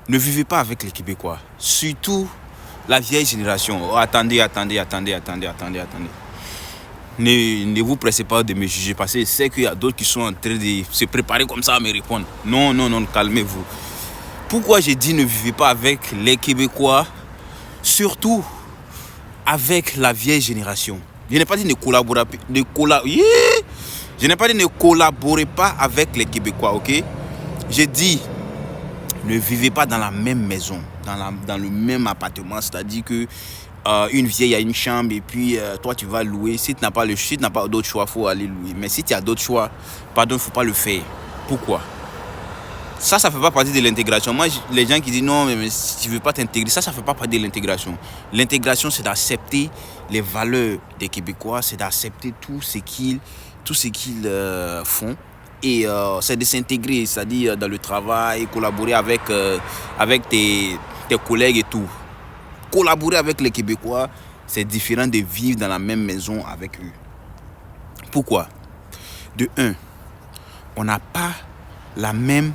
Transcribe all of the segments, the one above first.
Ne vivez pas avec les Québécois. Surtout la vieille génération. Oh, attendez. Ne vous pressez pas de me juger parce que je sais qu'il y a d'autres qui sont en train de se préparer comme ça à me répondre. Non, calmez-vous. Pourquoi j'ai dit ne vivez pas avec les Québécois, surtout avec la vieille génération. Je n'ai pas dit ne collaborez pas avec les Québécois, ok? J'ai dit ne vivez pas dans la même maison, dans le même appartement, c'est-à-dire que une vieille a une chambre et puis toi tu vas louer. Si tu n'as pas d'autre choix, il faut aller louer. Mais si tu as d'autres choix, pardon, il ne faut pas le faire. Pourquoi? Ça ne fait pas partie de l'intégration. Moi, les gens qui disent non, mais si tu ne veux pas t'intégrer, ça ne fait pas partie de l'intégration. L'intégration, c'est d'accepter les valeurs des Québécois, c'est d'accepter tout ce qu'ils font. Et c'est de s'intégrer, c'est-à-dire dans le travail, collaborer avec tes collègues et tout. Collaborer avec les Québécois, c'est différent de vivre dans la même maison avec eux. Pourquoi? De un, on n'a pas la même...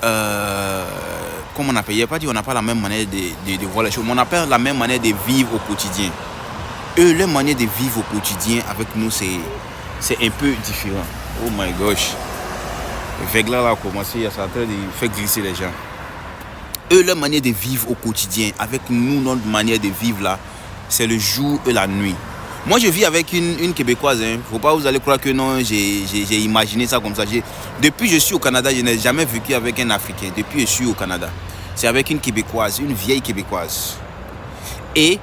comment on appelle? Il n'y a pas dit on n'a pas la même manière de voir les choses, mais on n'a pas la même manière de vivre au quotidien. Eux, leur manière de vivre au quotidien avec nous, c'est un peu différent. Oh my gosh. Le Vegla là a commencé, ça a train de faire glisser les gens. Eux, leur manière de vivre au quotidien, avec nous, notre manière de vivre là, c'est le jour et la nuit. Moi, je vis avec une Québécoise. Faut pas vous allez croire que non, j'ai imaginé ça comme ça. Depuis que je suis au Canada, je n'ai jamais vécu avec un Africain. Depuis que je suis au Canada, c'est avec une Québécoise, une vieille Québécoise. Et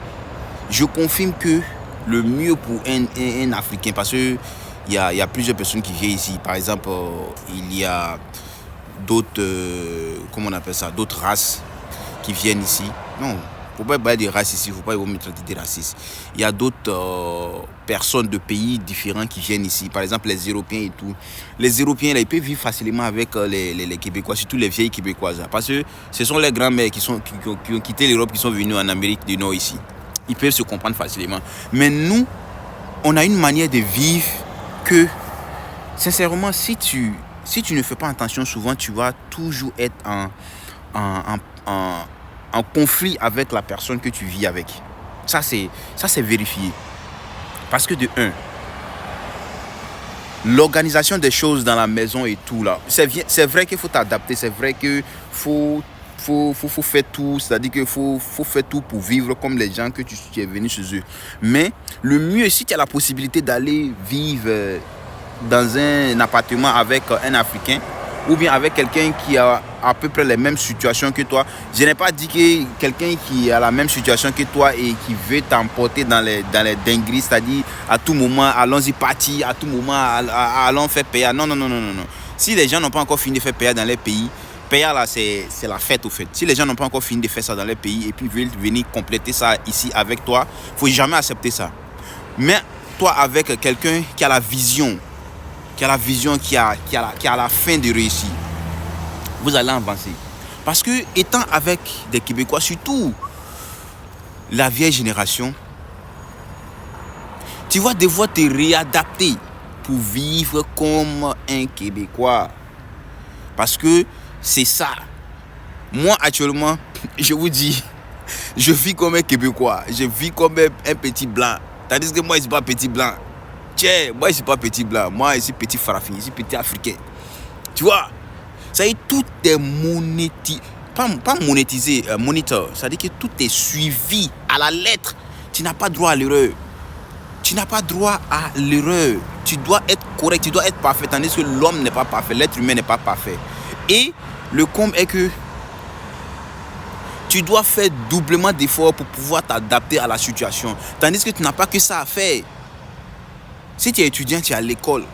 je confirme que le mieux pour un Africain, parce qu'il y a plusieurs personnes qui viennent ici. Par exemple, il y a d'autres, comment on appelle ça, d'autres races qui viennent ici. Non, il ne faut pas parler des races ici, il ne faut pas me traiter des racistes. Il y a d'autres personnes de pays différents qui viennent ici. Par exemple, les Européens et tout. Les Européens, là, ils peuvent vivre facilement avec les Québécois, surtout les vieilles Québécoises. Parce que ce sont les grands-mères qui ont quitté l'Europe, qui sont venus en Amérique du Nord ici. Ils peuvent se comprendre facilement. Mais nous, on a une manière de vivre que, sincèrement, si tu ne fais pas attention, souvent, tu vas toujours être en conflit avec la personne que tu vis avec. Ça, c'est vérifié. Parce que de un, l'organisation des choses dans la maison et tout là, c'est vrai qu'il faut t'adapter, c'est vrai qu'il faut faire tout, c'est-à-dire qu'il faut faire tout pour vivre comme les gens que tu es venu chez eux. Mais le mieux, si tu as la possibilité d'aller vivre dans un appartement avec un Africain ou bien avec quelqu'un qui a à peu près les mêmes situations que toi. Je n'ai pas dit que quelqu'un qui a la même situation que toi et qui veut t'emporter dans les dingueries, c'est-à-dire à tout moment, allons-y partir, à tout moment, allons faire payer. Non. Si les gens n'ont pas encore fini de faire payer dans les pays, payer là, c'est la fête au fait. Si les gens n'ont pas encore fini de faire ça dans les pays et puis veulent venir compléter ça ici avec toi, il ne faut jamais accepter ça. Mais toi, avec quelqu'un qui a la vision, qui a la fin de réussir, vous allez avancer. Parce que étant avec des Québécois, surtout la vieille génération, tu vas devoir te réadapter pour vivre comme un Québécois. Parce que c'est ça. Moi, actuellement, je vous dis, je vis comme un Québécois. Je vis comme un petit blanc. Tandis que moi, je ne suis pas petit blanc. Tiens, moi, je ne suis pas petit blanc. Moi, je suis petit farafin, je suis petit africain. Tu vois? Ça y est, tout est monétisé. Pas monétisé, monitor. Ça veut dire que tout est suivi à la lettre. Tu n'as pas droit à l'erreur. Tu n'as pas droit à l'erreur. Tu dois être correct, tu dois être parfait. Tandis que l'homme n'est pas parfait, l'être humain n'est pas parfait. Et le comble est que tu dois faire doublement d'efforts pour pouvoir t'adapter à la situation. Tandis que tu n'as pas que ça à faire. Si tu es étudiant, tu es à l'école.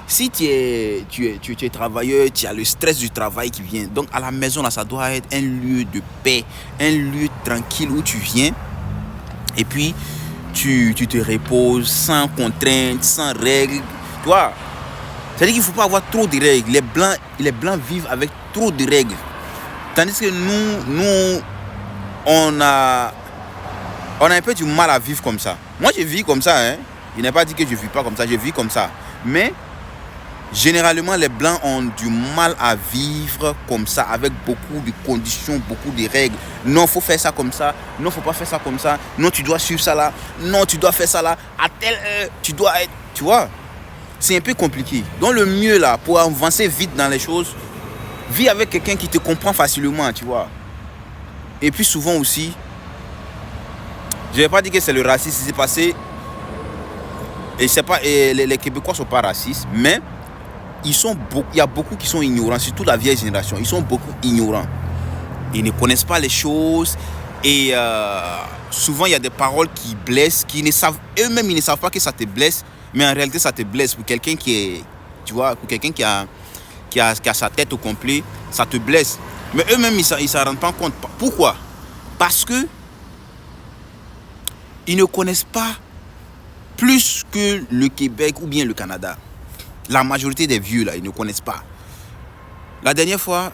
Si tu es travailleur, tu as le stress du travail qui vient. Donc à la maison, là, ça doit être un lieu de paix, un lieu tranquille où tu viens. Et puis, tu te reposes sans contraintes, sans règles. Tu vois? C'est-à-dire qu'il ne faut pas avoir trop de règles. Les blancs vivent avec trop de règles. Tandis que nous on a un peu du mal à vivre comme ça. Moi, je vis comme ça. Je n'ai pas dit que je ne vis pas comme ça. Je vis comme ça. Mais Généralement, les Blancs ont du mal à vivre comme ça, avec beaucoup de conditions, beaucoup de règles. Non, il faut faire ça comme ça. Non, il ne faut pas faire ça comme ça. Non, tu dois suivre ça là. Non, tu dois faire ça là. À telle heure, tu dois être... Tu vois, c'est un peu compliqué. Donc, le mieux là, pour avancer vite dans les choses, vis avec quelqu'un qui te comprend facilement, tu vois. Et puis souvent aussi, je ne vais pas dire que c'est le racisme qui s'est passé. Et c'est pas, et les Québécois ne sont pas racistes, mais... il y a beaucoup qui sont ignorants, surtout la vieille génération. Ils sont beaucoup ignorants. Ils ne connaissent pas les choses. Et souvent, il y a des paroles qui blessent, qui ne savent, eux-mêmes, ils ne savent pas que ça te blesse. Mais en réalité, ça te blesse. Pour quelqu'un qui est, tu vois, pour quelqu'un qui a sa tête au complet, ça te blesse. Mais eux-mêmes, ils ne s'en rendent pas compte. Pourquoi? Parce que ils ne connaissent pas plus que le Québec ou bien le Canada. La majorité des vieux, là, ils ne connaissent pas. La dernière fois,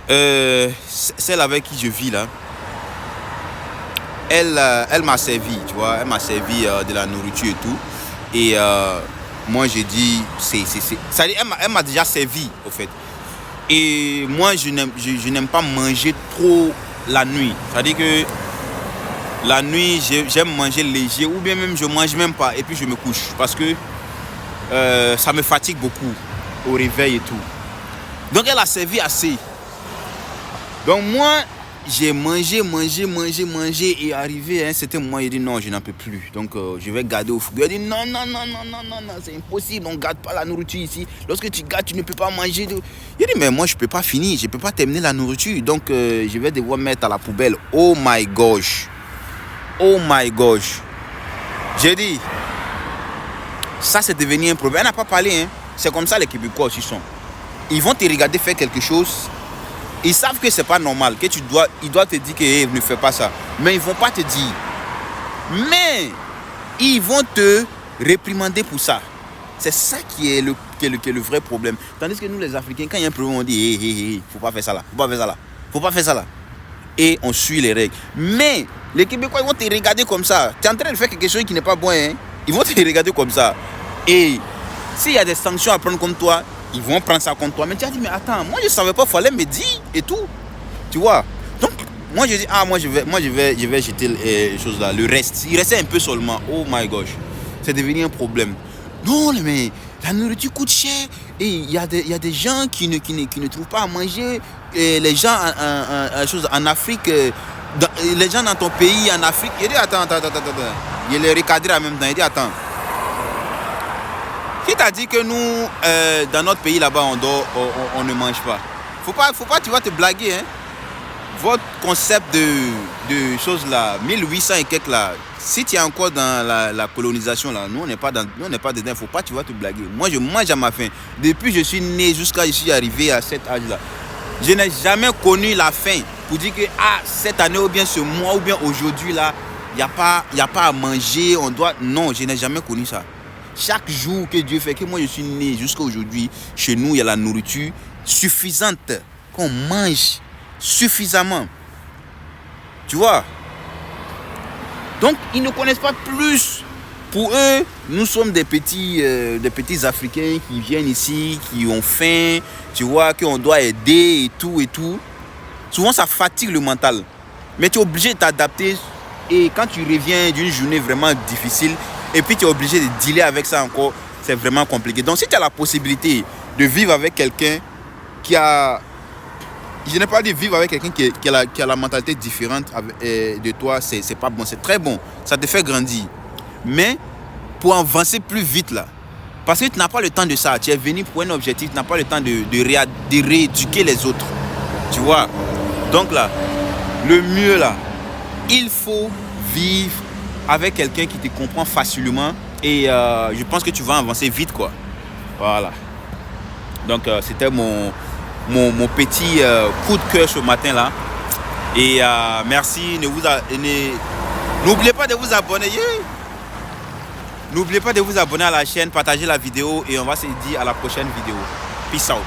celle avec qui je vis, là, elle m'a servi, tu vois. Elle m'a servi de la nourriture et tout. Et moi, j'ai dit, elle m'a déjà servi, au fait. Et moi, je n'aime pas manger trop la nuit. C'est-à-dire que la nuit, j'aime manger léger. Ou bien même, je ne mange même pas. Et puis, je me couche. Parce que ça me fatigue beaucoup au réveil et tout. Donc elle a servi assez. Donc moi j'ai mangé et arrivé à un certain moment, il dit non, je n'en peux plus. Donc je vais garder au frigo. Il dit non, c'est impossible, on ne garde pas la nourriture ici. Lorsque tu gardes, tu ne peux pas manger. Il dit mais moi je ne peux pas finir, je ne peux pas terminer la nourriture. Donc je vais devoir mettre à la poubelle. Oh my gosh. J'ai dit ça, c'est devenu un problème. Elle n'a pas parlé, hein. C'est comme ça les Québécois aussi sont. Ils vont te regarder faire quelque chose. Ils savent que c'est pas normal, que ils doivent te dire que hey, ne fais pas ça. Mais ils vont pas te dire. Mais ils vont te réprimander pour ça. C'est ça qui est le vrai problème. Tandis que nous les Africains, quand il y a un problème, on dit hey, faut pas faire ça là, faut pas faire ça là. Et on suit les règles. Mais les Québécois, ils vont te regarder comme ça. Tu es en train de faire quelque chose qui n'est pas bon, hein. Ils vont te regarder comme ça. Et s'il y a des sanctions à prendre contre toi, ils vont prendre ça contre toi. Mais tu as dit, mais attends, moi je ne savais pas, il fallait me dire et tout. Tu vois. Donc, moi je dis, moi je vais jeter les choses là. Le reste, il restait un peu seulement. Oh my gosh. C'est devenu un problème. Non, mais la nourriture coûte cher. Et il y a des gens qui ne trouvent pas à manger. Et les gens en Afrique, les gens dans ton pays, en Afrique, il dit, attends. Il les recadré en même temps. Il dit, attends. Qui t'a dit que nous, dans notre pays là-bas, on ne mange pas? Faut pas, tu vas te blaguer, hein. Votre concept de choses là, 1800 et quelques là, si tu es encore dans la colonisation là, nous on n'est pas dedans, faut pas, tu vas te blaguer. Moi je mange à ma faim. Depuis que je suis né jusqu'à je suis arrivé à cet âge là, je n'ai jamais connu la faim pour dire que cette année ou bien ce mois ou bien aujourd'hui là, il y a pas à manger, on doit... Non, je n'ai jamais connu ça. Chaque jour que Dieu fait, que moi je suis né jusqu'à aujourd'hui, chez nous il y a la nourriture suffisante, qu'on mange suffisamment. Tu vois? Donc ils ne connaissent pas plus. Pour eux, nous sommes des petits Africains qui viennent ici, qui ont faim, tu vois, qu'on doit aider et tout et tout. Souvent ça fatigue le mental. Mais tu es obligé de t'adapter. Et quand tu reviens d'une journée vraiment difficile, et puis tu es obligé de dealer avec ça encore, c'est vraiment compliqué. Donc si tu as la possibilité de vivre avec quelqu'un qui a... Je n'ai pas dit vivre avec quelqu'un qui a la mentalité différente de toi, c'est pas bon, c'est très bon. Ça te fait grandir. Mais pour avancer plus vite là, parce que tu n'as pas le temps de ça, tu es venu pour un objectif, tu n'as pas le temps de rééduquer les autres. Tu vois? Donc là, le mieux là, il faut vivre avec quelqu'un qui te comprend facilement et je pense que tu vas avancer vite quoi. Voilà. Donc c'était mon petit coup de cœur ce matin là. Et merci. N'oubliez pas de vous abonner. N'oubliez pas de vous abonner à la chaîne, partager la vidéo et on va se dire à la prochaine vidéo. Peace out.